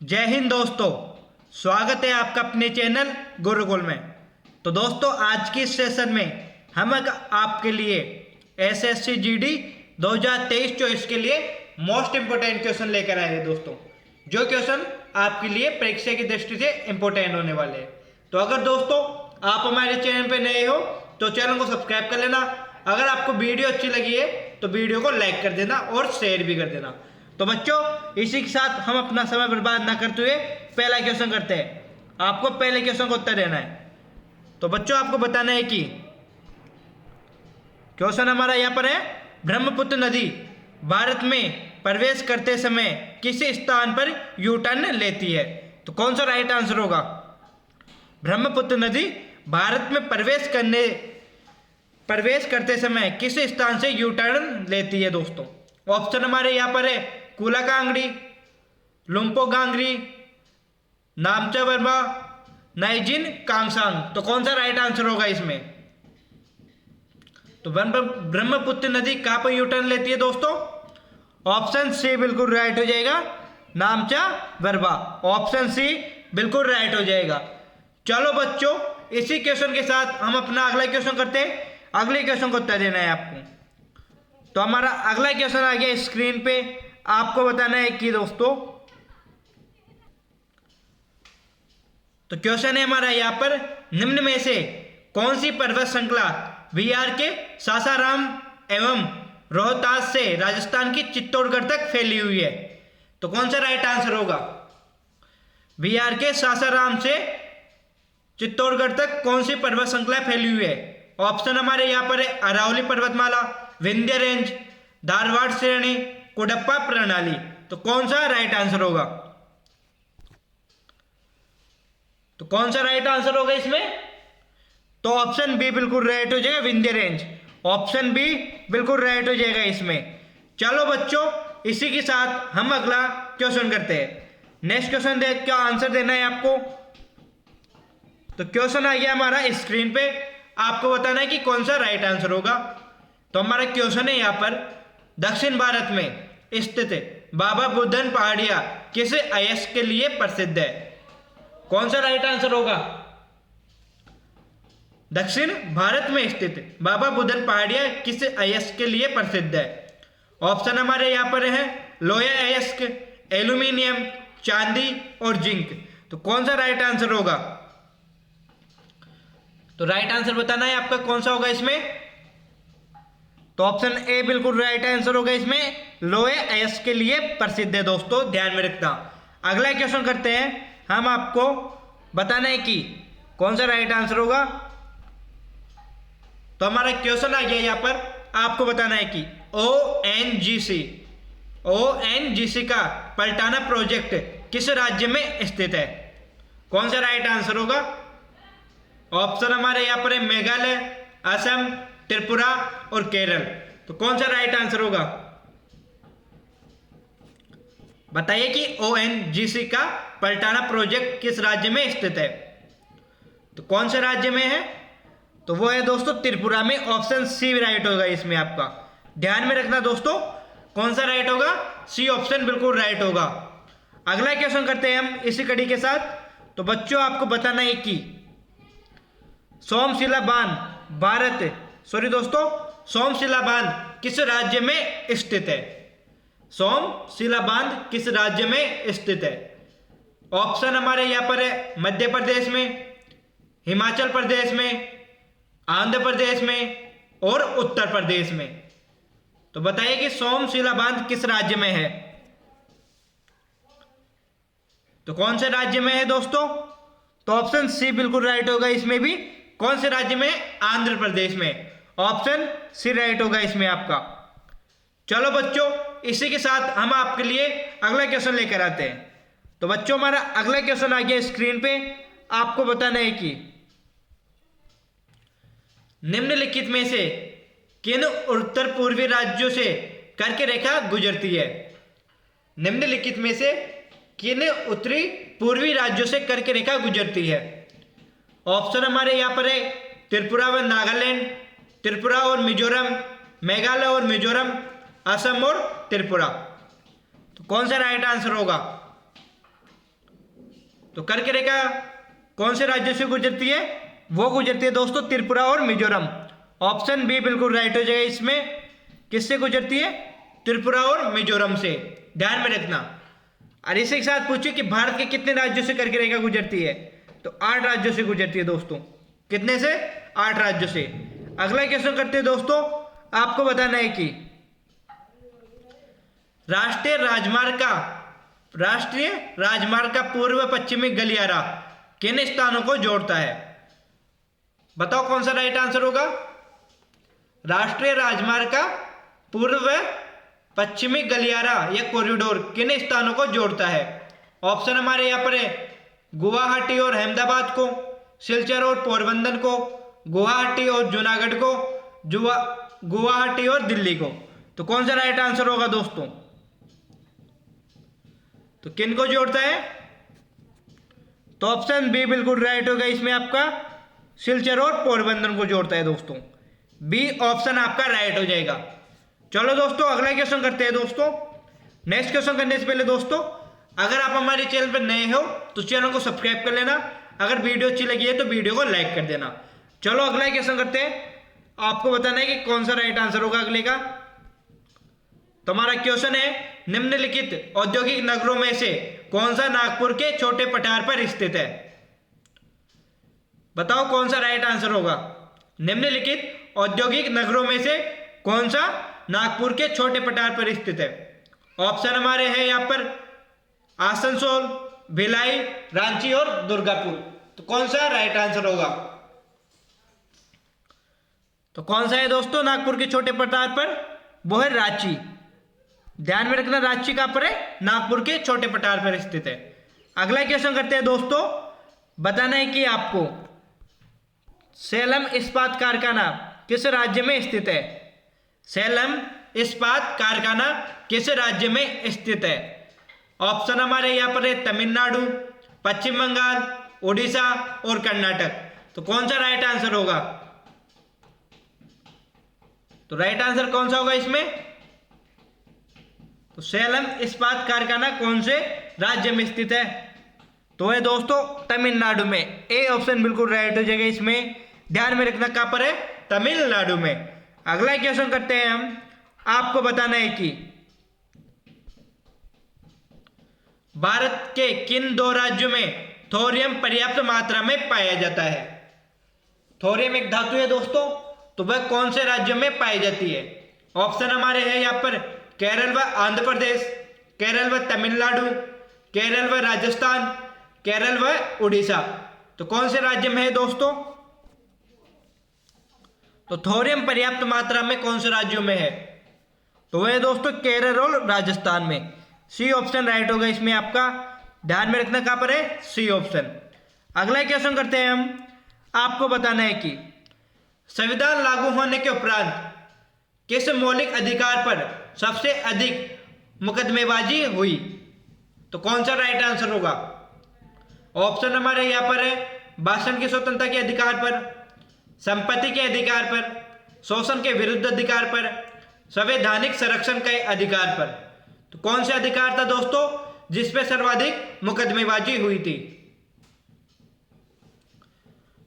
जय हिंद दोस्तों। स्वागत है आपका अपने चैनल गुरुकुल में। तो दोस्तों आज की इस सेशन में हम आपके लिए एसएससी जीडी 2023-24 के लिए मोस्ट इंपोर्टेंट क्वेश्चन लेकर आए हैं दोस्तों, जो क्वेश्चन आपके लिए परीक्षा की दृष्टि से इंपोर्टेंट होने वाले हैं। तो अगर दोस्तों आप हमारे चैनल पे नए हो तो चैनल को सब्सक्राइब कर लेना। अगर आपको वीडियो अच्छी लगी है तो वीडियो को लाइक कर देना और शेयर भी कर देना। तो बच्चों इसी के साथ हम अपना समय बर्बाद ना करते हुए पहला क्वेश्चन करते हैं। आपको पहले क्वेश्चन का उत्तर देना है। तो बच्चों आपको बताना है कि क्वेश्चन हमारा यहाँ पर है, ब्रह्मपुत्र नदी भारत में प्रवेश करते समय किस स्थान पर यू टर्न लेती है? तो कौन सा राइट आंसर होगा? ब्रह्मपुत्र नदी भारत में प्रवेश करते समय किस स्थान से यू टर्न लेती है दोस्तों? ऑप्शन हमारे यहाँ पर है कूलाकांगड़ी, लुम्पोगांगरी, नामचा वर्मा, नाइजिन कांगसांग। तो कौन सा राइट आंसर होगा इसमें? तो ब्रह्मपुत्र नदी कहां पर यू टर्न लेती है दोस्तों? ऑप्शन सी बिल्कुल राइट हो जाएगा, नामचा वर्मा। ऑप्शन सी बिल्कुल राइट हो जाएगा। चलो बच्चों इसी क्वेश्चन के साथ हम अपना अगला क्वेश्चन करते हैं। अगले क्वेश्चन को उत्तर देना है आपको। तो हमारा अगला क्वेश्चन आ गया स्क्रीन पे। आपको बताना है कि दोस्तों, तो क्वेश्चन है हमारा यहाँ पर, निम्न में से कौन सी पर्वत श्रृंखला बिहार के सासाराम एवं रोहतास से राजस्थान की चित्तौड़गढ़ तक फैली हुई है? तो कौन सा राइट आंसर होगा? बिहार के सासाराम से चित्तौड़गढ़ तक कौन सी पर्वत श्रृंखला फैली हुई है? ऑप्शन हमारे यहाँ पर है अरावली पर्वतमाला, विंध्य रेंज, धारवाड़ श्रेणी, कुडप्पा प्रणाली। तो कौन सा राइट आंसर होगा? तो कौन सा राइट आंसर होगा इसमें? तो ऑप्शन बी बिल्कुल राइट हो जाएगा, विंध्य रेंज। ऑप्शन बी बिल्कुल राइट हो जाएगा इसमें। चलो बच्चों इसी के साथ हम अगला क्वेश्चन करते हैं। नेक्स्ट क्वेश्चन देख क्या आंसर देना है आपको। तो क्वेश्चन आ गया हमारा स्क्रीन पे। आपको बताना है कि कौन सा राइट आंसर होगा। तो हमारा क्वेश्चन है यहाँ पर, दक्षिण भारत में स्थित बाबा बुदन पहाड़िया किस अयस्क के लिए प्रसिद्ध है? कौन सा राइट आंसर होगा? दक्षिण भारत में स्थित बाबा बुदन पहाड़िया किस अयस्क के लिए प्रसिद्ध है? ऑप्शन हमारे यहाँ पर है लोहा अयस्क, एल्यूमिनियम, चांदी और जिंक। तो कौन सा राइट आंसर होगा? तो राइट आंसर बताना है आपका कौन सा होगा इसमें। तो ऑप्शन ए बिल्कुल राइट आंसर होगा इसमें, लोहे अयस्क के लिए प्रसिद्ध है दोस्तों, ध्यान में रखना। अगला क्वेश्चन करते हैं। हम आपको बताना है कि कौन सा राइट आंसर होगा। तो हमारा क्वेश्चन आ गया यहाँ पर, आपको बताना है कि ओएनजीसी का पलटाना प्रोजेक्ट किस राज्य में स्थित है? कौन सा राइट आंसर होगा? ऑप्शन हमारे यहाँ पर है मेघालय, असम, त्रिपुरा और केरल। तो कौन सा राइट आंसर होगा? बताइए कि ओएनजीसी का पलटाना प्रोजेक्ट किस राज्य में स्थित है? तो कौन से राज्य में है? तो वो है दोस्तों त्रिपुरा में। ऑप्शन सी राइट होगा इसमें आपका, ध्यान में रखना दोस्तों। कौन सा राइट होगा? सी ऑप्शन बिल्कुल राइट होगा। अगला क्वेश्चन करते हैं हम इसी कड़ी के साथ। तो बच्चों आपको बताना है कि सोमशिला बांध सोमशिला बांध किस राज्य में स्थित है? सोमशिला बांध किस राज्य में स्थित है? ऑप्शन हमारे यहाँ पर है मध्य प्रदेश में, हिमाचल प्रदेश में, आंध्र प्रदेश में और उत्तर प्रदेश में। तो बताइए कि सोमशिला बांध किस राज्य में है? तो कौन से राज्य में है दोस्तों? तो ऑप्शन सी बिल्कुल राइट होगा इसमें भी। कौन से राज्य में? आंध्र प्रदेश में। ऑप्शन सी राइट होगा इसमें आपका। चलो बच्चों इसी के साथ हम आपके लिए अगला क्वेश्चन लेकर आते हैं। तो बच्चों हमारा अगला क्वेश्चन आ गया स्क्रीन पे। आपको बताना है कि निम्नलिखित में से किन उत्तर पूर्वी राज्यों से कर्क रेखा गुजरती है? निम्नलिखित में से किन उत्तरी पूर्वी राज्यों से कर्क रेखा गुजरती है? ऑप्शन हमारे यहाँ पर है त्रिपुरा व नागालैंड, त्रिपुरा और मिजोरम, मेघालय और मिजोरम, असम और त्रिपुरा। तो कौन सा राइट आंसर होगा? तो कर्क रेखा कौन से राज्यों से गुजरती है? वो गुजरती है दोस्तों त्रिपुरा और मिजोरम। ऑप्शन बी बिल्कुल राइट हो जाएगा इसमें। किससे गुजरती है? त्रिपुरा और मिजोरम से, ध्यान में रखना। और इसी के साथ पूछिए कि भारत के कितने राज्यों से कर्क रेखा गुजरती है? तो 8 राज्यों से गुजरती है दोस्तों। कितने से? 8 राज्यों से। अगला क्वेश्चन करते हैं दोस्तों। आपको बताना है कि राष्ट्रीय राजमार्ग का पूर्व पश्चिमी गलियारा किन स्थानों को जोड़ता है? बताओ कौन सा राइट आंसर होगा? राष्ट्रीय राजमार्ग का पूर्व पश्चिमी गलियारा या कॉरिडोर किन स्थानों को जोड़ता है? ऑप्शन हमारे यहां पर है गुवाहाटी और अहमदाबाद को, सिलचर और पोरबंदर को, गुवाहाटी और जूनागढ़ को, गुवाहाटी और दिल्ली को। तो कौन सा राइट आंसर होगा दोस्तों? तो किन को जोड़ता है? तो ऑप्शन बी बिल्कुल राइट होगा इसमें आपका, सिलचर और पोरबंदर को जोड़ता है दोस्तों। बी ऑप्शन आपका राइट हो जाएगा। चलो दोस्तों अगला क्वेश्चन करते हैं दोस्तों। नेक्स्ट क्वेश्चन करने से पहले दोस्तों, अगर आप हमारे चैनल पर नए हो तो चैनल को सब्सक्राइब कर लेना। अगर वीडियो अच्छी लगी है तो वीडियो को लाइक कर देना। चलो अगला क्वेश्चन करते हैं। आपको बताना है कि कौन सा राइट आंसर होगा अगले का। तुम्हारा क्वेश्चन है निम्नलिखित औद्योगिक नगरों में से कौन सा नागपुर के छोटे पठार पर स्थित है? बताओ कौन सा राइट आंसर होगा? निम्नलिखित औद्योगिक नगरों में से कौन सा नागपुर के छोटे पठार पर स्थित है? ऑप्शन हमारे हैं यहां पर आसनसोल, भिलाई, रांची और दुर्गापुर। तो कौन सा राइट आंसर होगा? तो कौन सा है दोस्तों नागपुर के छोटे पठार पर? वो है रांची। ध्यान में रखना, रांची कहां पर है? नागपुर के छोटे पठार पर स्थित है। अगला क्वेश्चन करते हैं दोस्तों। बताना है कि आपको सेलम इस्पात कारखाना किस राज्य में स्थित है? सेलम इस्पात कारखाना किस राज्य में स्थित है? ऑप्शन हमारे यहां पर है तमिलनाडु, पश्चिम बंगाल, उड़ीसा और कर्नाटक। तो कौन सा राइट आंसर होगा? तो राइट आंसर कौन सा होगा इसमें? तो सेलम इस्पात कारखाना कौन से राज्य में स्थित है? तो है दोस्तों तमिलनाडु में। ए ऑप्शन बिल्कुल राइट हो जाएगा इसमें। ध्यान में रखना कहां पर है? तमिलनाडु में। अगला क्वेश्चन करते हैं हम। आपको बताना है कि भारत के किन 2 राज्यों में थोरियम पर्याप्त मात्रा में पाया जाता है? थोरियम एक धातु है दोस्तों, तो वह कौन से राज्यों में पाई जाती है? ऑप्शन हमारे हैं यहां पर केरल व आंध्र प्रदेश, केरल व तमिलनाडु, केरल व राजस्थान, केरल व उड़ीसा। तो कौन से राज्य में है दोस्तों? तो थोरियम पर्याप्त मात्रा में कौन से राज्यों में है? तो वह है दोस्तों केरल और राजस्थान में। सी ऑप्शन राइट होगा इसमें आपका। ध्यान में रखना कहां पर है? C option. अगला क्वेश्चन करते हैं हम। आपको बताना है कि संविधान लागू होने के उपरांत किस मौलिक अधिकार पर सबसे अधिक मुकदमेबाजी हुई? तो कौन सा राइट आंसर होगा? ऑप्शन हमारे यहां पर है भाषण की स्वतंत्रता के अधिकार पर, संपत्ति के अधिकार पर, शोषण के विरुद्ध अधिकार पर, संवैधानिक संरक्षण के अधिकार पर। तो कौन सा अधिकार था दोस्तों जिस पे सर्वाधिक मुकदमेबाजी हुई थी?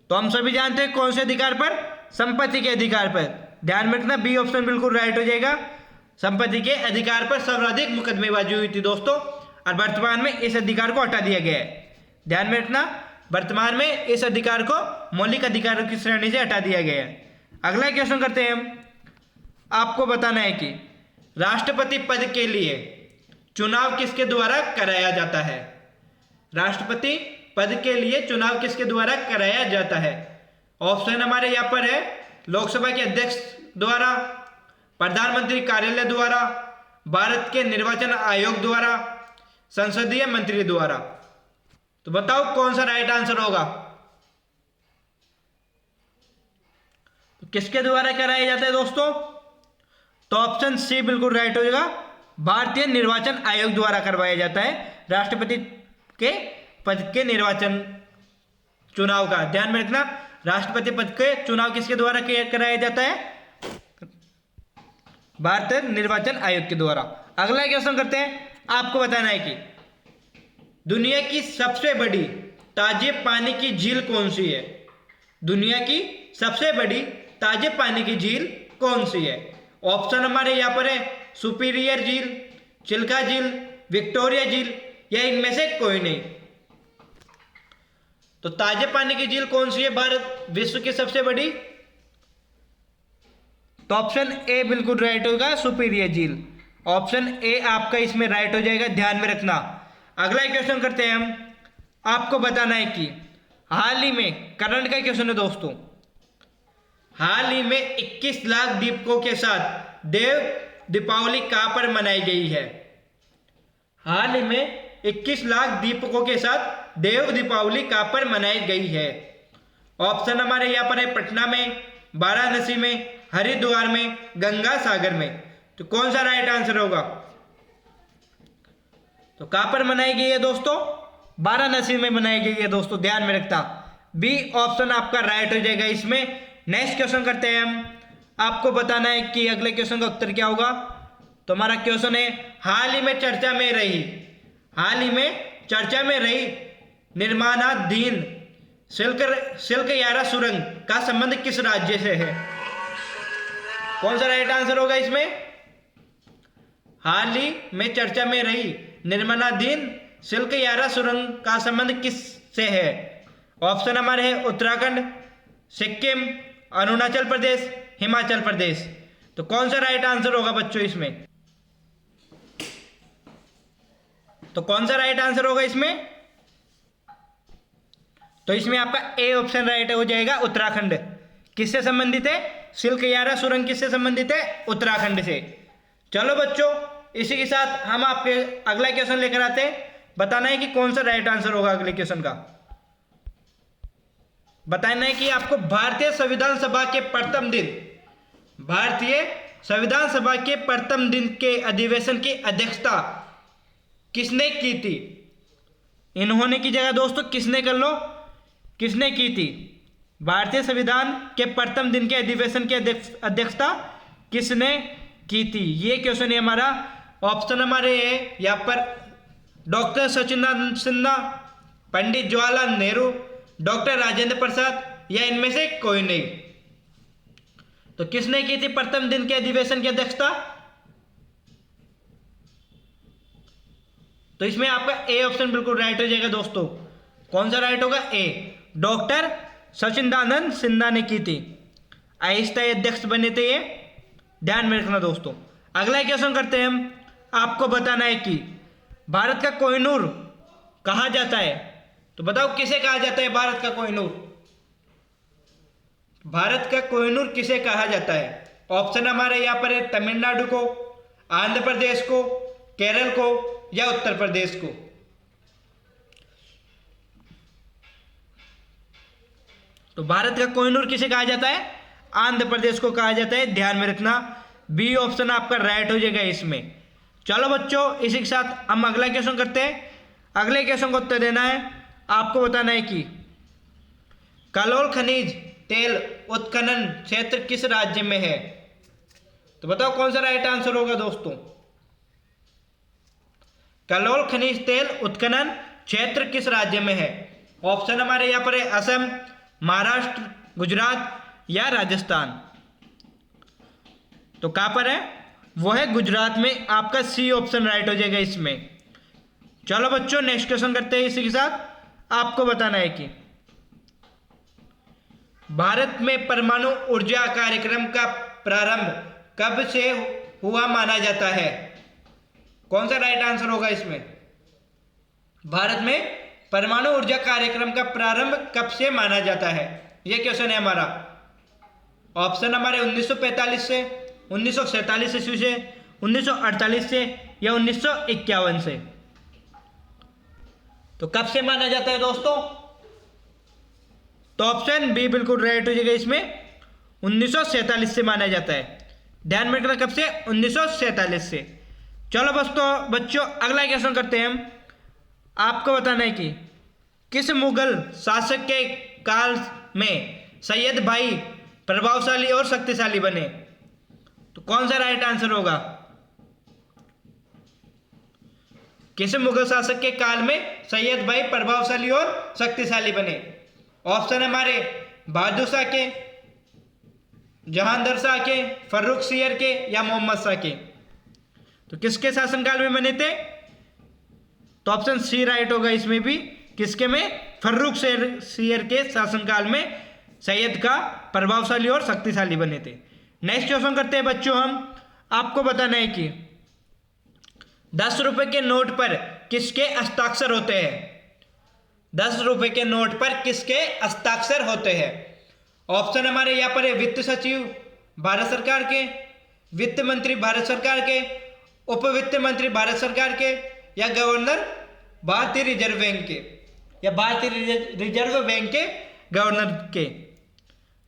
तो हम सभी जानते हैं कौन से अधिकार पर? संपत्ति के अधिकार पर। ध्यान में रखना बी ऑप्शन बिल्कुल राइट हो जाएगा। संपत्ति के अधिकार पर सर्वाधिक मुकदमेबाजी हुई थी दोस्तों, और वर्तमान में इस अधिकार को हटा दिया गया है। ध्यान में रखना वर्तमान में इस अधिकार को मौलिक अधिकारों की श्रेणी से हटा दिया गया है। अगला क्वेश्चन करते हैं हम। आपको बताना है कि राष्ट्रपति पद के लिए चुनाव किसके द्वारा कराया जाता है? राष्ट्रपति पद के लिए चुनाव किसके द्वारा कराया जाता है? ऑप्शन हमारे यहां पर है लोकसभा के अध्यक्ष द्वारा, प्रधानमंत्री कार्यालय द्वारा, भारत के निर्वाचन आयोग द्वारा, संसदीय मंत्री द्वारा। तो बताओ कौन सा राइट आंसर होगा? तो किसके द्वारा कराया जाता है दोस्तों? तो ऑप्शन सी बिल्कुल राइट हो जाएगा। भारतीय निर्वाचन आयोग द्वारा करवाया जाता है राष्ट्रपति के पद के निर्वाचन चुनाव का। ध्यान में रखना राष्ट्रपति पद के चुनाव किसके द्वारा कराया जाता है? भारतीय निर्वाचन आयोग के द्वारा। अगला क्वेश्चन करते हैं। आपको बताना है कि दुनिया की सबसे बड़ी ताजे पानी की झील कौन सी है? दुनिया की सबसे बड़ी ताजे पानी की झील कौन सी है? ऑप्शन हमारे यहाँ पर है सुपीरियर झील, चिल्का झील, विक्टोरिया झील या इनमें से कोई नहीं। तो ताजे पानी की झील कौन सी है भारत विश्व की सबसे बड़ी? तो ऑप्शन ए बिल्कुल राइट होगा, सुपीरियर झील। ऑप्शन ए आपका इसमें राइट हो जाएगा, ध्यान में रखना। अगला क्वेश्चन करते हैं हम। आपको बताना है कि हाल ही में, करंट का क्वेश्चन है दोस्तों, हाल ही में 21 लाख दीपकों के साथ देव दीपावली कहां पर मनाई गई है? हाल ही में 21 लाख दीपकों के साथ देव दीपावली कहां पर मनाई गई है? ऑप्शन हमारे यहाँ पर है पटना में, वाराणसी में, हरिद्वार में, गंगा सागर में। तो कौन सा राइट आंसर होगा? तो कहां पर मनाई गई है दोस्तों? वाराणसी में मनाई गई है दोस्तों, ध्यान में रखना। बी ऑप्शन आपका राइट हो जाएगा इसमें। नेक्स्ट क्वेश्चन करते हैं हम। आपको बताना है कि अगले क्वेश्चन का उत्तर क्या होगा। तो हमारा क्वेश्चन है, हाल ही में चर्चा में रही निर्माणाधीन सिल्क यारा सुरंग का संबंध किस राज्य से है? कौन सा राइट आंसर होगा इसमें? हाल ही में चर्चा में रही निर्माणाधीन सिल्क यारा सुरंग का संबंध किस से है? ऑप्शन हमारे हैं उत्तराखंड, सिक्किम, अरुणाचल प्रदेश, हिमाचल प्रदेश। तो कौन सा राइट आंसर होगा बच्चों इसमें? तो कौन सा राइट आंसर होगा इसमें? तो इसमें आपका ए ऑप्शन राइट हो जाएगा, उत्तराखंड। किससे संबंधित है? सिल्क यारा सुरंग किससे संबंधित है? उत्तराखंड से। चलो बच्चों, इसी के साथ हम आपके अगला क्वेश्चन लेकर आते हैं। बताना है कि कौन सा राइट आंसर होगा अगले क्वेश्चन का। बताना है कि आपको भारतीय संविधान सभा के प्रथम दिन के अधिवेशन की अध्यक्षता किसने की थी? इन्होंने की जगह दोस्तों किसने कर लो, किसने की थी? भारतीय संविधान के प्रथम दिन के अधिवेशन की अध्यक्षता किसने की थी? ये क्वेश्चन है हमारा। ऑप्शन हमारे है यहाँ पर डॉक्टर सचिदानंद सिन्हा, पंडित जवाहरलाल नेहरू, डॉक्टर राजेंद्र प्रसाद या इनमें से कोई नहीं। तो किसने की थी प्रथम दिन के अधिवेशन की अध्यक्षता? तो इसमें आपका ए ऑप्शन बिल्कुल राइट हो जाएगा दोस्तों। कौन सा राइट होगा? ए, डॉक्टर सचिदानंद सिन्हा ने की थी। अस्थायी अध्यक्ष बने थे ये, ध्यान में रखना दोस्तों। अगला क्वेश्चन करते हैं हम। आपको बताना है कि भारत का कोहिनूर कहा जाता है। तो बताओ किसे कहा जाता है भारत का कोहिनूर? भारत का कोहिनूर किसे कहा जाता है? ऑप्शन हमारे यहाँ पर है तमिलनाडु को, आंध्र प्रदेश को, केरल को या उत्तर प्रदेश को। तो भारत का कोहिनूर किसे कहा जाता है? आंध्र प्रदेश को कहा जाता है, ध्यान में रखना। बी ऑप्शन आपका राइट हो जाएगा इसमें। चलो बच्चों, इसी के साथ हम अगला क्वेश्चन करते हैं। अगले क्वेश्चन को उत्तर देना है। आपको बताना है कि कलोल खनिज तेल उत्खनन क्षेत्र किस राज्य में है? तो बताओ कौन सा राइट आंसर होगा दोस्तों? कलोल खनिज तेल उत्खनन क्षेत्र किस राज्य में है? ऑप्शन हमारे यहाँ पर है असम, महाराष्ट्र, गुजरात या राजस्थान। तो कहां पर है? वो है गुजरात में। आपका सी ऑप्शन राइट हो जाएगा इसमें। चलो बच्चों, नेक्स्ट क्वेश्चन करते हैं। इसी के साथ आपको बताना है कि भारत में परमाणु ऊर्जा कार्यक्रम का प्रारंभ कब से हुआ माना जाता है? कौन सा राइट आंसर होगा इसमें? भारत में परमाणु ऊर्जा कार्यक्रम का प्रारंभ कब से माना जाता है? यह क्वेश्चन है हमारा। ऑप्शन हमारे 1945 से, 1947 ईस्वी से, 1948 से या 1951 से। तो कब से माना जाता है दोस्तों? तो ऑप्शन बी बिल्कुल राइट हो जाएगा इसमें। 1947 से माना जाता है, ध्यान में रखना। कब से? 1947 से। चलो बच्चों अगला क्वेश्चन करते हैं हम। आपको बताना है कि किस मुगल शासक के काल में सैयद भाई प्रभावशाली और शक्तिशाली बने? तो कौन सा राइट आंसर होगा? किस मुगल शासक के काल में सैयद भाई प्रभावशाली और शक्तिशाली बने? ऑप्शन हमारे बहादुर शाह के, जहांगीर शाह के, फर्रुख सियर के या मोहम्मद शाह के। तो किसके शासनकाल में बने थे? तो ऑप्शन सी राइट होगा इसमें भी। किसके में? फर्रुख सियर के शासनकाल में सैयद का प्रभावशाली और शक्तिशाली बने थे। नेक्स्ट क्वेश्चन करते हैं बच्चों हम। आपको बताना है कि 10 रुपए के नोट पर किसके हस्ताक्षर होते हैं? 10 रुपए के नोट पर किसके हस्ताक्षर होते हैं? ऑप्शन हमारे यहाँ पर है वित्त सचिव भारत सरकार के, वित्त मंत्री भारत सरकार के, उप वित्त मंत्री भारत सरकार के या गवर्नर भारतीय रिजर्व बैंक के या भारतीय रिजर्व बैंक के गवर्नर के।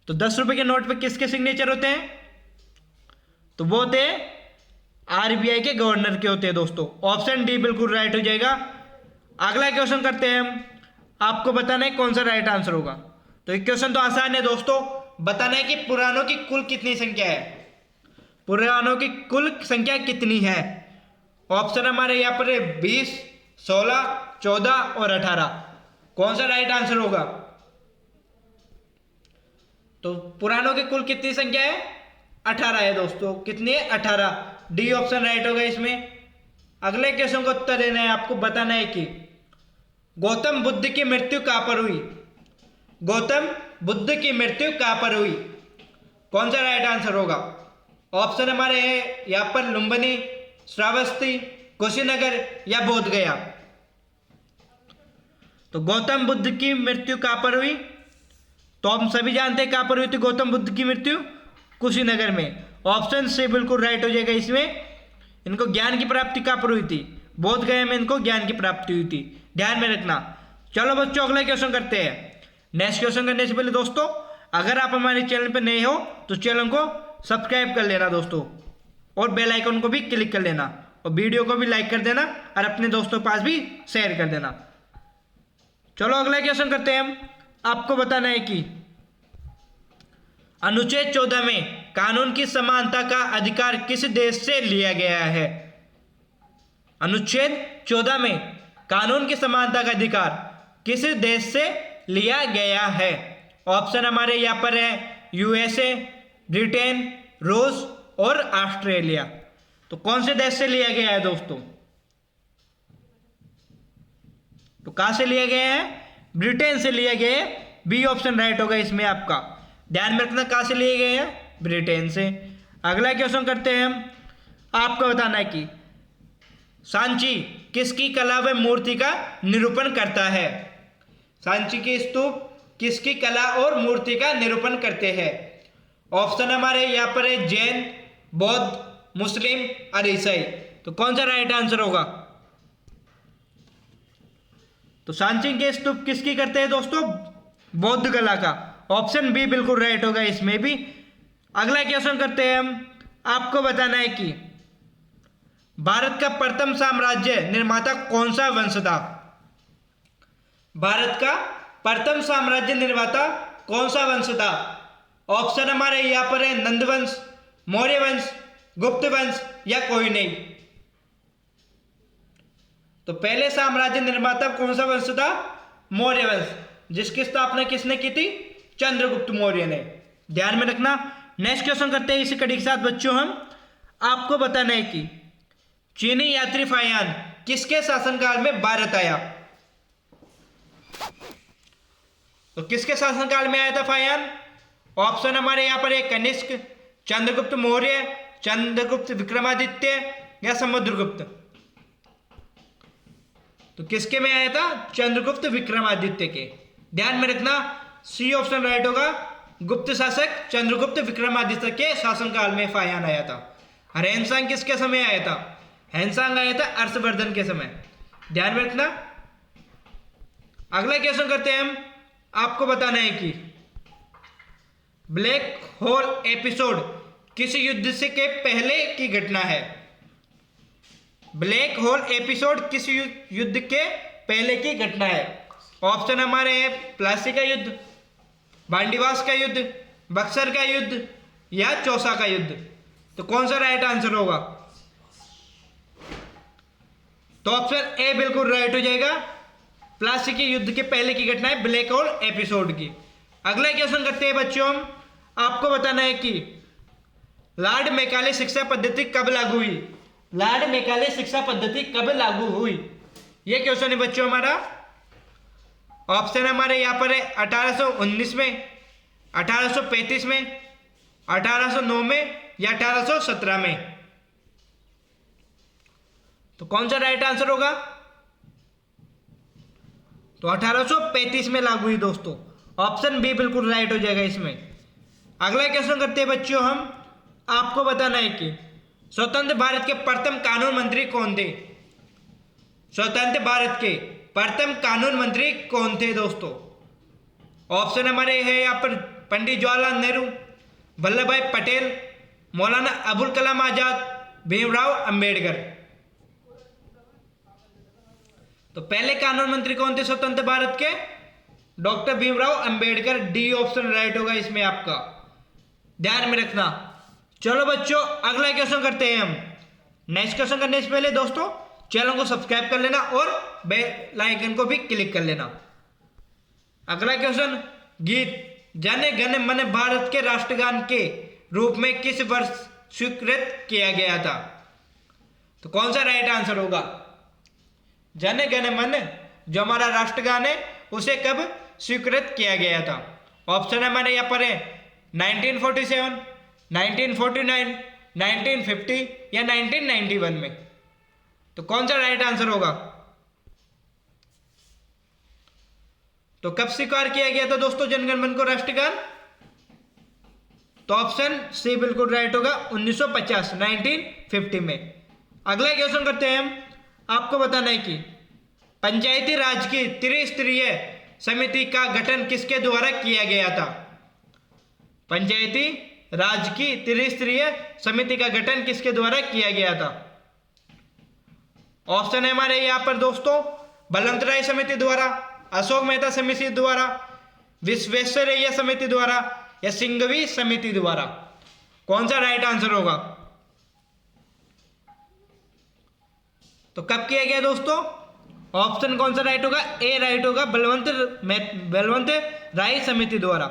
तो 10 रुपए के नोट पर किसके सिग्नेचर होते हैं? तो वो होते हैं आरबीआई के गवर्नर के होते हैं दोस्तों। ऑप्शन डी बिल्कुल राइट हो जाएगा। अगला क्वेश्चन करते हैं हम। आपको बताना है कौन सा राइट आंसर होगा। तो एक क्वेश्चन तो आसान है दोस्तों, बताना है कि पुराणों की कुल कितनी संख्या है? पुराणों की कुल संख्या कितनी है? ऑप्शन हमारे यहाँ पर 20, 16, 14 और 18। कौन सा राइट आंसर होगा? तो पुराणों की कुल कितनी संख्या है? 18 है दोस्तों। कितनी है? 18। डी ऑप्शन राइट होगा इसमें। अगले क्वेश्चन का उत्तर देना है आपको। बताना है कि गौतम बुद्ध की मृत्यु कहां पर हुई? गौतम बुद्ध की मृत्यु कहां पर हुई? कौन सा राइट आंसर होगा? ऑप्शन हमारे हैं यहाँ पर लुम्बिनी, श्रावस्ती, कुशीनगर या बोध गया। तो गौतम बुद्ध की मृत्यु कहां पर हुई? तो हम सभी जानते हैं कहां पर हुई थी गौतम बुद्ध की मृत्यु? कुशीनगर में। ऑप्शन से बिल्कुल राइट हो जाएगा इसमें। इनको ज्ञान की प्राप्ति कहां पर हुई थी? बोध गया में इनको ज्ञान की प्राप्ति हुई थी, ध्यान में रखना। चलो बच्चों अगला क्वेश्चन करते हैं। नेक्स्ट क्वेश्चन करने से पहले दोस्तों, अगर आप हमारे चैनल पर नए हो तो चैनल को सब्सक्राइब कर लेना दोस्तों, और बेल आइकन को भी क्लिक कर लेना, और वीडियो को भी लाइक कर देना और अपने दोस्तों के पास भी शेयर कर देना। चलो अगला क्वेश्चन करते हैं हम। आपको बताना है कि अनुच्छेद 14 में कानून की समानता का अधिकार किस देश से लिया गया है? अनुच्छेद 14 में कानून की समानता का अधिकार किस देश से लिया गया है? ऑप्शन हमारे यहाँ पर है यूएसए, ब्रिटेन, रूस और ऑस्ट्रेलिया। तो कौन से देश से लिया गया है दोस्तों? तो कहां से लिया गया है? ब्रिटेन से लिया गया है। बी ऑप्शन राइट होगा इसमें आपका। ध्यान में रखना कहां से लिए गए हैं? ब्रिटेन से। अगला क्वेश्चन करते हैं हम। आपको बताना है कि सांची किसकी कला व मूर्ति का निरूपण करता है? सांची की स्तूप किसकी कला और मूर्ति का निरूपण करते हैं? ऑप्शन हमारे यहाँ पर है जैन, बौद्ध, मुस्लिम और ईसाई। तो कौन सा राइट आंसर होगा? तो सांची के स्तूप किसकी करते हैं दोस्तों? बौद्ध कला का। ऑप्शन बी बिल्कुल राइट होगा इसमें भी। अगला क्वेश्चन करते हैं हम। आपको बताना है कि भारत का प्रथम साम्राज्य निर्माता कौन सा वंश था? भारत का प्रथम साम्राज्य निर्माता कौन सा वंश था? ऑप्शन हमारे यहां पर है नंद वंश, मौर्य वंश, गुप्त वंश या कोई नहीं। तो पहले साम्राज्य निर्माता कौन सा वंश था? मौर्य वंश, जिसकी स्थापना किसने की थी? चंद्रगुप्त मौर्य ने। ध्यान में रखना। नेक्स्ट क्वेश्चन करते हैं इसी कड़ी के साथ बच्चों हम। आपको बताना है कि चीनी यात्री फाहियान किसके शासनकाल में भारत आया? तो किसके शासनकाल में आया था फाहियान? ऑप्शन हमारे यहां पर है कनिष्क, चंद्रगुप्त मौर्य, चंद्रगुप्त विक्रमादित्य या समुद्रगुप्त। तो किसके में आया था? चंद्रगुप्त विक्रमादित्य के। ध्यान में रखना सी ऑप्शन राइट होगा। गुप्त शासक चंद्रगुप्त विक्रमादित्य के शासनकाल में फाहियान आया था। और हैनसांग किसके समय आया था? हैनसांग आया था हर्षवर्धन के समय। ध्यान में रखना। अगला क्वेश्चन करते हैं हम। आपको बताना है कि ब्लैक होल एपिसोड किस युद्ध से के पहले की घटना है? ब्लैक होल एपिसोड किस युद्ध के पहले की घटना है? ऑप्शन हमारे हैं प्लासी का युद्ध, बांडीवास का युद्ध, बक्सर का युद्ध या चौसा का युद्ध। तो कौन सा राइट आंसर होगा? तो ऑप्शन ए बिल्कुल राइट हो जाएगा। प्लासी के युद्ध के पहले की घटना है ब्लैक होल एपिसोड की। अगला क्वेश्चन करते हैं बच्चों हम। आपको बताना है कि लॉर्ड मैकाले शिक्षा पद्धति कब लागू हुई। लॉर्ड मैकाले शिक्षा पद्धति कब लागू हुई, यह क्वेश्चन है बच्चों हमारा। ऑप्शन हमारे यहाँ पर है 1819 में, 1835 में, 1809 में या 1817 में। तो कौन सा राइट आंसर होगा? तो 1835 में लागू हुई दोस्तों। ऑप्शन बी बिल्कुल राइट हो जाएगा इसमें। अगला क्वेश्चन करते हैं बच्चों हम। आपको बताना है कि स्वतंत्र भारत के प्रथम कानून मंत्री कौन थे। स्वतंत्र भारत के प्रथम कानून मंत्री कौन थे दोस्तों? ऑप्शन हमारे है यहाँ पर पंडित जवाहरलाल नेहरू, वल्लभ भाई पटेल, मौलाना अबुल कलाम आजाद, भीमराव अंबेडकर। तो पहले कानून मंत्री कौन थे स्वतंत्र भारत के? Doctor Bhimrao Ambedkar. D option right होगा इसमें आपका, ध्यान में रखना। चलो बच्चों अगला क्वेश्चन करते हैं हम। नेक्स्ट क्वेश्चन करने से पहले दोस्तों चैनल को सब्सक्राइब कर लेना और बेल आइकन को भी क्लिक कर लेना। अगला क्वेश्चन, गीत जन गण मन भारत के राष्ट्रगान के रूप में किस वर्ष स्वीकृत किया गया था? तो कौन सा राइट आंसर होगा? जन गण मन जो हमारा राष्ट्रगान है उसे कब स्वीकृत किया गया था? ऑप्शन हमारे यहाँ पर है 1947, 1949, 1950 या 1991 में। तो कौन सा राइट आंसर होगा? तो कब स्वीकार किया गया था दोस्तों जनगण मन को राष्ट्रगान? तो ऑप्शन सी बिल्कुल राइट होगा, 1950 1950 में। अगला क्वेश्चन करते हैं हम। आपको बताना है कि पंचायती राज की त्रिस्तरीय समिति का गठन किसके द्वारा किया गया था? पंचायती राज की त्रिस्तरीय समिति का गठन किसके द्वारा किया गया था? ऑप्शन है हमारे यहां पर दोस्तों बलवंतराय समिति द्वारा, अशोक मेहता समिति द्वारा, विश्वेश्वरैया समिति द्वारा या सिंघवी समिति द्वारा। कौन सा राइट आंसर होगा? तो कब किया गया दोस्तों? ऑप्शन कौन सा राइट होगा? ए राइट होगा, बलवंत राय समिति द्वारा,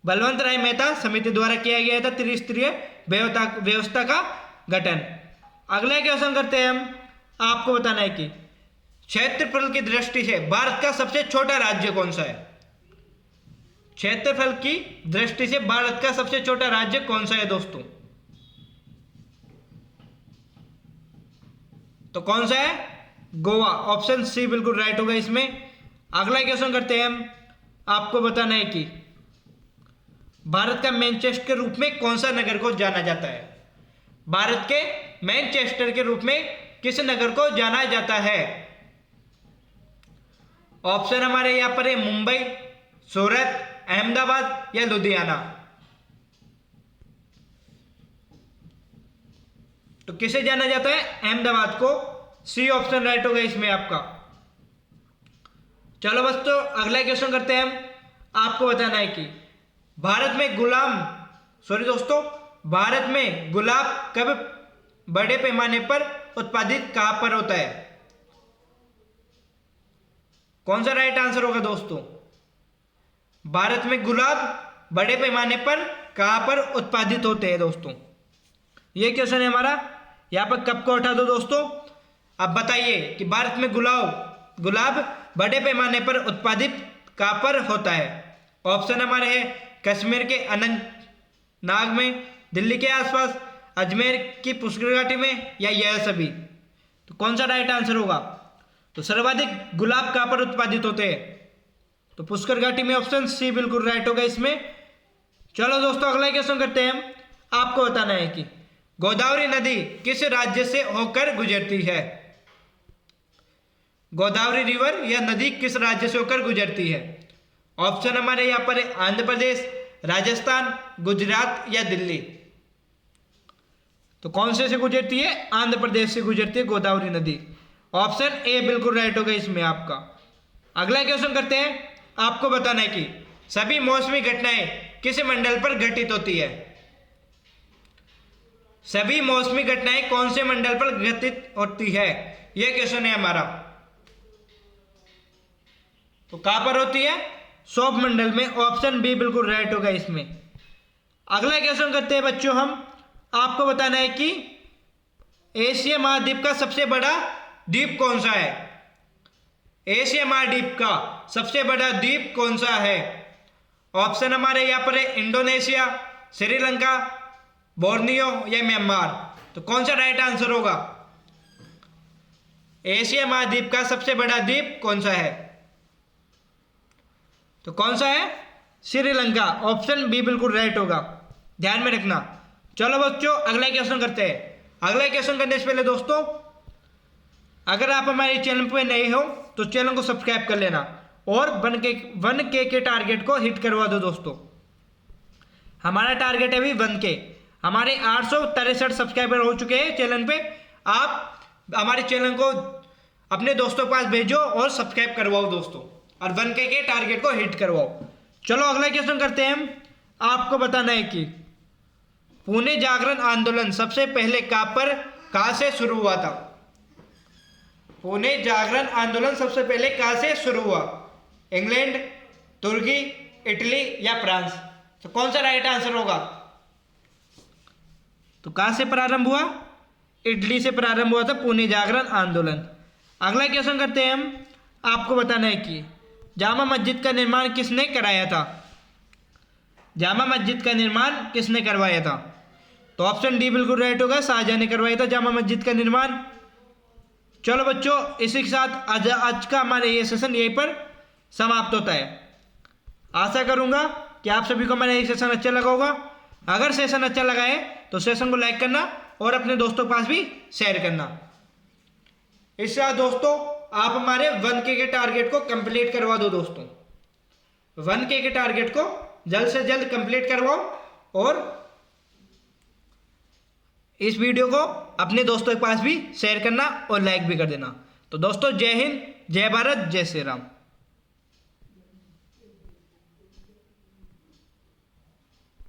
बलवंत राय मेहता समिति द्वारा किया गया था त्रिस्तरीय व्यवस्था का गठन। अगला क्वेश्चन करते हैं हम। आपको बताना है कि क्षेत्रफल की दृष्टि से भारत का सबसे छोटा राज्य कौन सा है? क्षेत्रफल की दृष्टि से भारत का सबसे छोटा राज्य कौन सा है दोस्तों? तो कौन सा है? गोवा। ऑप्शन सी बिल्कुल राइट होगा इसमें। अगला क्वेश्चन करते हैं हम। आपको बताना है कि भारत का मैनचेस्टर के रूप में कौन सा नगर को जाना जाता है? भारत के मैनचेस्टर के रूप में किस नगर को जाना जाता है? ऑप्शन हमारे यहां पर है मुंबई, सूरत, अहमदाबाद या लुधियाना। तो किसे जाना जाता है? अहमदाबाद को। सी ऑप्शन राइट होगा इसमें आपका। चलो बस तो अगला क्वेश्चन करते हैं हम। आपको बताना है कि भारत में भारत में गुलाब कब बड़े पैमाने पर उत्पादित कहां पर होता है? कौन सा राइट आंसर होगा दोस्तों? भारत में गुलाब बड़े पैमाने पर कहां पर उत्पादित होते हैं दोस्तों? यह क्वेश्चन है हमारा। यहां पर कब को हटा दो दोस्तों। अब बताइए कि भारत में गुलाब बड़े पैमाने पर उत्पादित कहां पर होता है? ऑप्शन हमारे हैं कश्मीर के अनंतनाग में, दिल्ली के आसपास, अजमेर की पुष्कर घाटी में या यह सभी। तो कौन सा राइट आंसर होगा? तो सर्वाधिक गुलाब कहां पर उत्पादित होते हैं? तो पुष्कर घाटी में। ऑप्शन सी बिल्कुल राइट होगा इसमें। चलो दोस्तों अगला क्वेश्चन करते हैं हम। आपको बताना है कि गोदावरी नदी किस राज्य से होकर गुजरती है? गोदावरी रिवर या नदी किस राज्य से होकर गुजरती है? ऑप्शन हमारे यहां पर है आंध्र प्रदेश, राजस्थान, गुजरात या दिल्ली। तो कौन से गुजरती है? आंध्र प्रदेश से गुजरती है गोदावरी नदी। ऑप्शन ए बिल्कुल राइट होगा इसमें आपका। अगला क्वेश्चन करते हैं। आपको बताना है कि सभी मौसमी घटनाएं किस मंडल पर घटित होती है? सभी मौसमी घटनाएं कौन से मंडल पर घटित होती है? ये क्वेश्चन है हमारा। तो कहां पर होती है? सौर मंडल में। ऑप्शन बी बिल्कुल राइट होगा इसमें। अगला क्वेश्चन करते हैं बच्चों हम। आपको बताना है कि एशिया महाद्वीप का सबसे बड़ा द्वीप कौन सा है? एशिया महाद्वीप का सबसे बड़ा द्वीप कौन सा है? ऑप्शन हमारे यहाँ पर है इंडोनेशिया, श्रीलंका, बोर्नियो या म्यांमार। तो कौन सा राइट आंसर होगा? एशिया महाद्वीप का सबसे बड़ा द्वीप कौन सा है? तो कौन सा है? श्रीलंका। ऑप्शन बी बिल्कुल राइट होगा, ध्यान में रखना। चलो बच्चों अगला क्वेश्चन करते हैं। अगला क्वेश्चन करने से पहले दोस्तों, अगर आप हमारे चैनल पर नए हो तो चैनल को सब्सक्राइब कर लेना और 1K के टारगेट को हिट करवा दो दोस्तों। हमारा टारगेट है अभी 1K। हमारे 863 सब्सक्राइबर हो चुके हैं चैनल पे। आप हमारे चैनल को अपने दोस्तों के पास भेजो और सब्सक्राइब करवाओ दोस्तों, और 1K के टारगेट को हिट करवाओ। चलो अगला क्वेश्चन करते हैं हम। आपको बताना है कि पुणे जागरण आंदोलन सबसे पहले कहां से शुरू हुआ था? पुणे जागरण आंदोलन सबसे पहले कहां से शुरू हुआ? इंग्लैंड, तुर्की, इटली या फ्रांस? तो कौन सा राइट आंसर होगा? तो कहां से प्रारंभ हुआ? इटली से प्रारंभ हुआ था पुणे जागरण आंदोलन। अगला क्वेश्चन करते हैं हम। आपको बताना है कि जामा मस्जिद का निर्माण किसने कराया था? जामा मस्जिद का निर्माण किसने करवाया था? तो ऑप्शन डी बिल्कुल राइट होगा, शाहजहां ने करवाया था जामा मस्जिद का निर्माण। चलो बच्चों इसी के साथ आज का हमारा ये सेशन यहीं पर समाप्त होता है। आशा करूंगा कि आप सभी को हमारा ये सेशन अच्छा लगा होगा। अगर सेशन अच्छा लगा है तो सेशन को लाइक करना और अपने दोस्तों के पास भी शेयर करना। इसके साथ दोस्तों आप हमारे 1K के टारगेट को कंप्लीट करवा दो दोस्तों। 1K के टारगेट को जल्द से जल्द कंप्लीट करवाओ और इस वीडियो को अपने दोस्तों के पास भी शेयर करना और लाइक भी कर देना। तो दोस्तों जय हिंद, जय भारत, जय श्री राम।